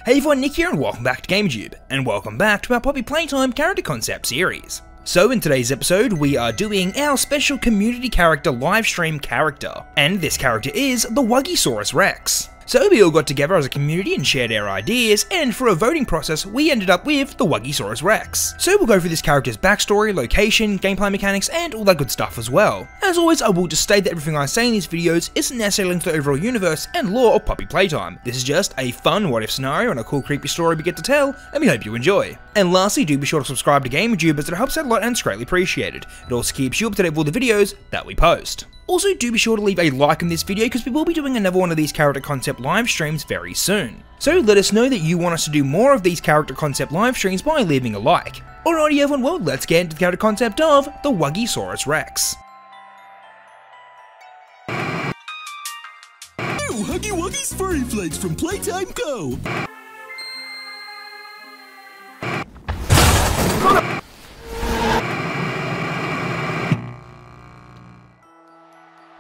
Hey everyone, Nick here and welcome back to GamerTube, and welcome back to our Poppy Playtime character concept series. So in today's episode, we are doing our special community character livestream character, and this character is the Wuggysaurus Rex. So we all got together as a community and shared our ideas, and for a voting process, we ended up with the Wuggysaurus Rex. So we'll go through this character's backstory, location, gameplay mechanics, and all that good stuff as well. As always, I will just state that everything I say in these videos isn't necessarily linked to the overall universe and lore of Poppy Playtime. This is just a fun what-if scenario and a cool creepy story we get to tell, and we hope you enjoy. And lastly, do be sure to subscribe to GamerTube as it helps out a lot and it's greatly appreciated. It also keeps you up to date with all the videos that we post. Also, do be sure to leave a like on this video because we will be doing another one of these character concept live streams very soon. So let us know that you want us to do more of these character concept live streams by leaving a like. Alrighty everyone, well let's get into the character concept of the Wuggysaurus Rex. New Huggy Wuggy's Furry Flakes from Playtime Go!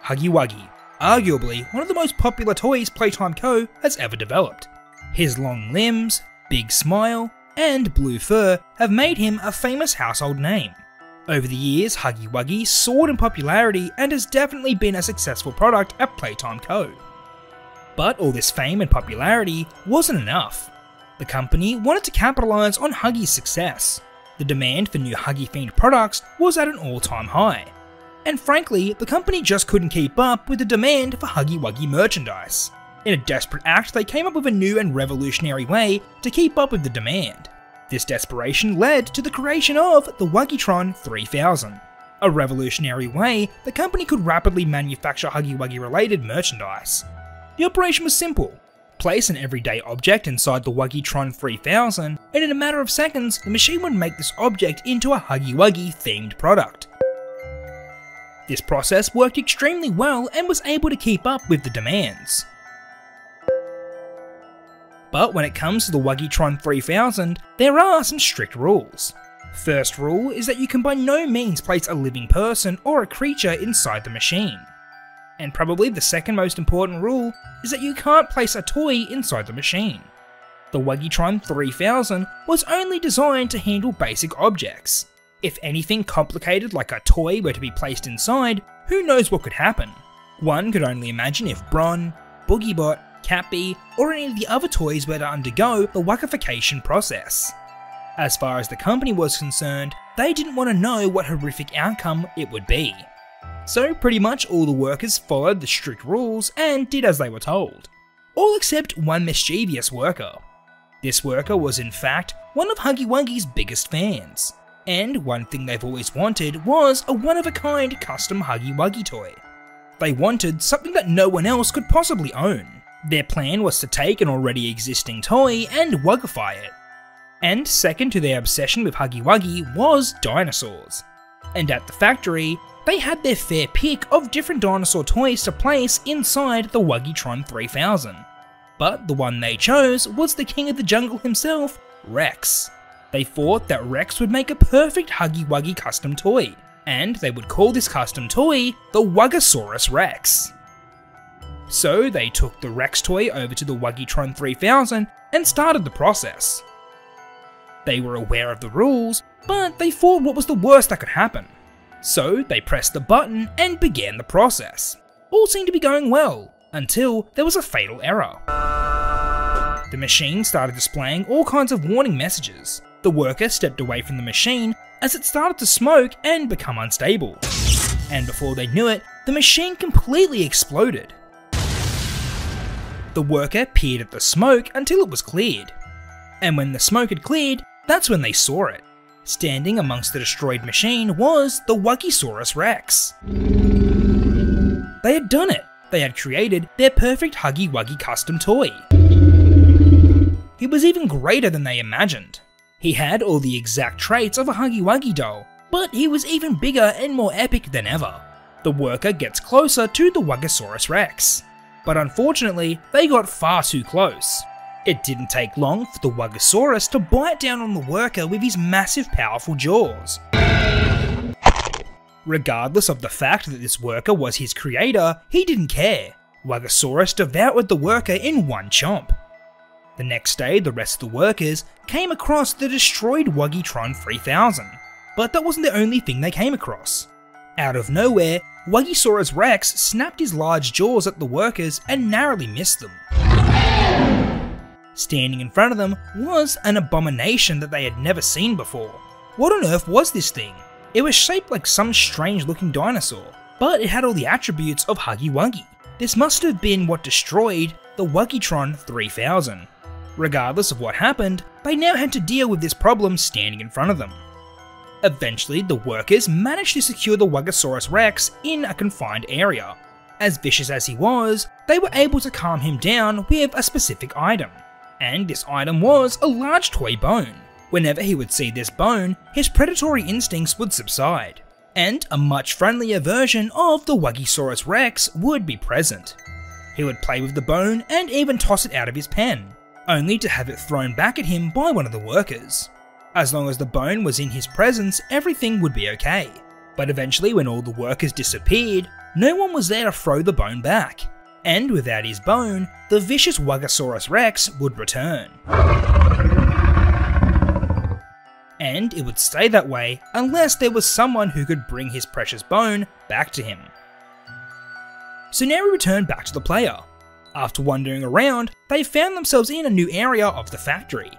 Huggy Wuggy, arguably one of the most popular toys Playtime Co. has ever developed. His long limbs, big smile, and blue fur have made him a famous household name. Over the years, Huggy Wuggy soared in popularity and has definitely been a successful product at Playtime Co. But all this fame and popularity wasn't enough. The company wanted to capitalise on Huggy's success. The demand for new Huggy-themed products was at an all-time high. And frankly, the company just couldn't keep up with the demand for Huggy Wuggy merchandise. In a desperate act, they came up with a new and revolutionary way to keep up with the demand. This desperation led to the creation of the Wuggytron 3000. A revolutionary way the company could rapidly manufacture Huggy Wuggy related merchandise. The operation was simple. Place an everyday object inside the Wuggytron 3000, and in a matter of seconds, the machine would make this object into a Huggy Wuggy themed product. This process worked extremely well and was able to keep up with the demands. But when it comes to the Wuggytron 3000, there are some strict rules. First rule is that you can by no means place a living person or a creature inside the machine. And probably the second most important rule is that you can't place a toy inside the machine. The Wuggytron 3000 was only designed to handle basic objects. If anything complicated like a toy were to be placed inside, who knows what could happen? One could only imagine if Bron, Boogiebot, Catbee, or any of the other toys were to undergo the Wuggification process. As far as the company was concerned, they didn't want to know what horrific outcome it would be. So pretty much all the workers followed the strict rules and did as they were told. All except one mischievous worker. This worker was in fact one of Huggy Wuggy's biggest fans. And one thing they've always wanted was a one-of-a-kind custom Huggy Wuggy toy. They wanted something that no one else could possibly own. Their plan was to take an already existing toy and Wuggify it. And second to their obsession with Huggy Wuggy was dinosaurs. And at the factory, they had their fair pick of different dinosaur toys to place inside the Wuggytron 3000. But the one they chose was the king of the jungle himself, Rex. They thought that Rex would make a perfect Huggy Wuggy custom toy, and they would call this custom toy the Wuggysaurus Rex. So they took the Rex toy over to the Wuggytron 3000 and started the process. They were aware of the rules, but they thought what was the worst that could happen. So they pressed the button and began the process. All seemed to be going well, until there was a fatal error. The machine started displaying all kinds of warning messages. The worker stepped away from the machine as it started to smoke and become unstable. And before they knew it, the machine completely exploded. The worker peered at the smoke until it was cleared. And when the smoke had cleared, that's when they saw it. Standing amongst the destroyed machine was the Wuggysaurus Rex. They had done it. They had created their perfect Huggy Wuggy custom toy. He was even greater than they imagined. He had all the exact traits of a Huggy Wuggy doll, but he was even bigger and more epic than ever. The worker gets closer to the Wuggysaurus Rex, but unfortunately, they got far too close. It didn't take long for the Wuggysaurus to bite down on the worker with his massive powerful jaws. Regardless of the fact that this worker was his creator, he didn't care. Wuggysaurus devoured the worker in one chomp. The next day, the rest of the workers came across the destroyed Wuggytron 3000, but that wasn't the only thing they came across. Out of nowhere, Wuggysaurus Rex snapped his large jaws at the workers and narrowly missed them. Standing in front of them was an abomination that they had never seen before. What on earth was this thing? It was shaped like some strange looking dinosaur, but it had all the attributes of Huggy Wuggy. This must have been what destroyed the Wuggytron 3000. Regardless of what happened, they now had to deal with this problem standing in front of them. Eventually, the workers managed to secure the Wuggysaurus Rex in a confined area. As vicious as he was, they were able to calm him down with a specific item. And this item was a large toy bone. Whenever he would see this bone, his predatory instincts would subside, and a much friendlier version of the Wuggysaurus Rex would be present. He would play with the bone and even toss it out of his pen, only to have it thrown back at him by one of the workers. As long as the bone was in his presence, everything would be okay. But eventually, when all the workers disappeared, no one was there to throw the bone back. And without his bone, the vicious Wuggysaurus Rex would return. And it would stay that way unless there was someone who could bring his precious bone back to him. So now we return back to the player. After wandering around, they found themselves in a new area of the factory.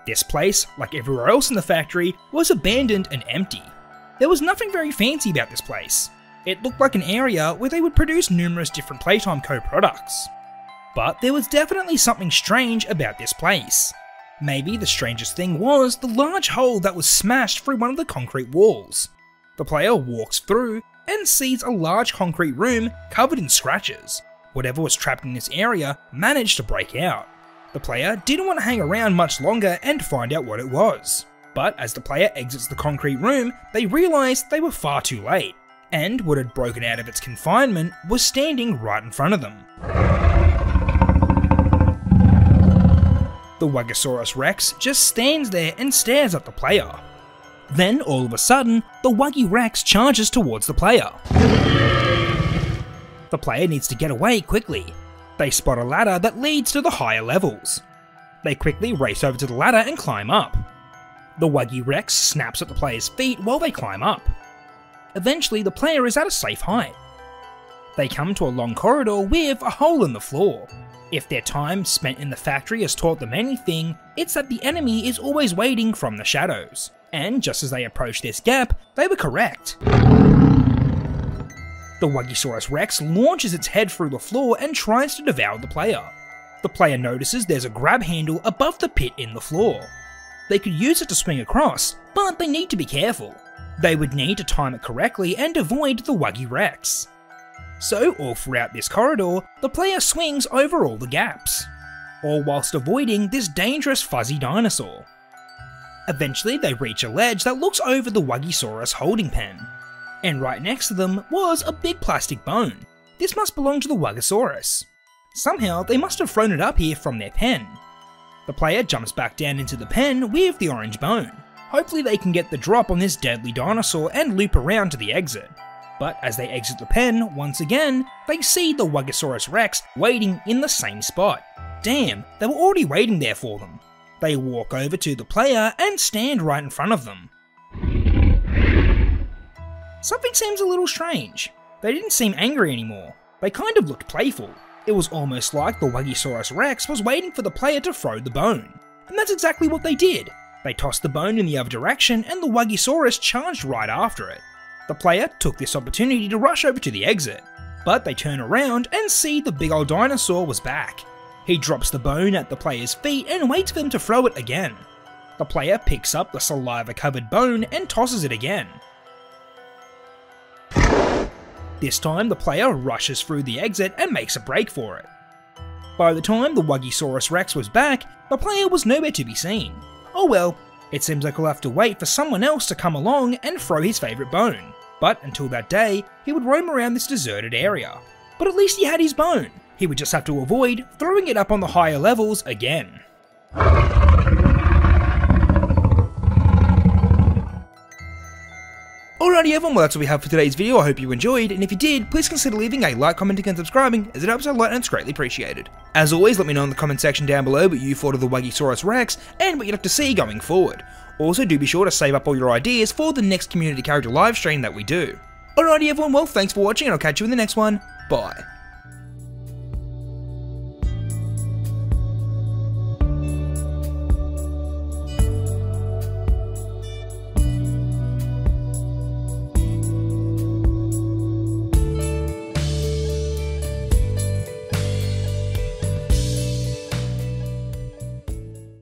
This place, like everywhere else in the factory, was abandoned and empty. There was nothing very fancy about this place. It looked like an area where they would produce numerous different Playtime Co. products. But there was definitely something strange about this place. Maybe the strangest thing was the large hole that was smashed through one of the concrete walls. The player walks through and sees a large concrete room covered in scratches. Whatever was trapped in this area managed to break out. The player didn't want to hang around much longer and find out what it was. But as the player exits the concrete room, they realised they were far too late, and what had broken out of its confinement was standing right in front of them. The Wuggysaurus Rex just stands there and stares at the player. Then, all of a sudden, the Wuggy Rex charges towards the player. The player needs to get away quickly. They spot a ladder that leads to the higher levels. They quickly race over to the ladder and climb up. The Wuggy Rex snaps at the player's feet while they climb up. Eventually, the player is at a safe height. They come to a long corridor with a hole in the floor. If their time spent in the factory has taught them anything, it's that the enemy is always waiting from the shadows. And just as they approach this gap, they were correct. The Wuggysaurus Rex launches its head through the floor and tries to devour the player. The player notices there's a grab handle above the pit in the floor. They could use it to swing across, but they need to be careful. They would need to time it correctly and avoid the Wuggy Rex. So all throughout this corridor, the player swings over all the gaps, all whilst avoiding this dangerous fuzzy dinosaur. Eventually they reach a ledge that looks over the Wuggysaurus holding pen, and right next to them was a big plastic bone. This must belong to the Wuggysaurus. Somehow they must have thrown it up here from their pen. The player jumps back down into the pen with the orange bone. Hopefully they can get the drop on this deadly dinosaur and loop around to the exit. But as they exit the pen, once again, they see the Wuggysaurus Rex waiting in the same spot. Damn, they were already waiting there for them. They walk over to the player and stand right in front of them. Something seems a little strange. They didn't seem angry anymore. They kind of looked playful. It was almost like the Wuggysaurus Rex was waiting for the player to throw the bone. And that's exactly what they did. They tossed the bone in the other direction and the Wuggysaurus charged right after it. The player took this opportunity to rush over to the exit, but they turn around and see the big old dinosaur was back. He drops the bone at the player's feet and waits for them to throw it again. The player picks up the saliva-covered bone and tosses it again. This time the player rushes through the exit and makes a break for it. By the time the Wuggysaurus Rex was back, the player was nowhere to be seen. Oh well, it seems like we'll have to wait for someone else to come along and throw his favourite bone. But until that day, he would roam around this deserted area. But at least he had his bone. He would just have to avoid throwing it up on the higher levels again. Alrighty Alrighty everyone, well that's all we have for today's video. I hope you enjoyed, and if you did, please consider leaving a like, commenting and subscribing, as it helps out a lot and it's greatly appreciated. As always, let me know in the comment section down below what you thought of the Wuggysaurus Rex, and what you'd like to see going forward. Also do be sure to save up all your ideas for the next community character livestream that we do. Alrighty everyone, well thanks for watching and I'll catch you in the next one. Bye.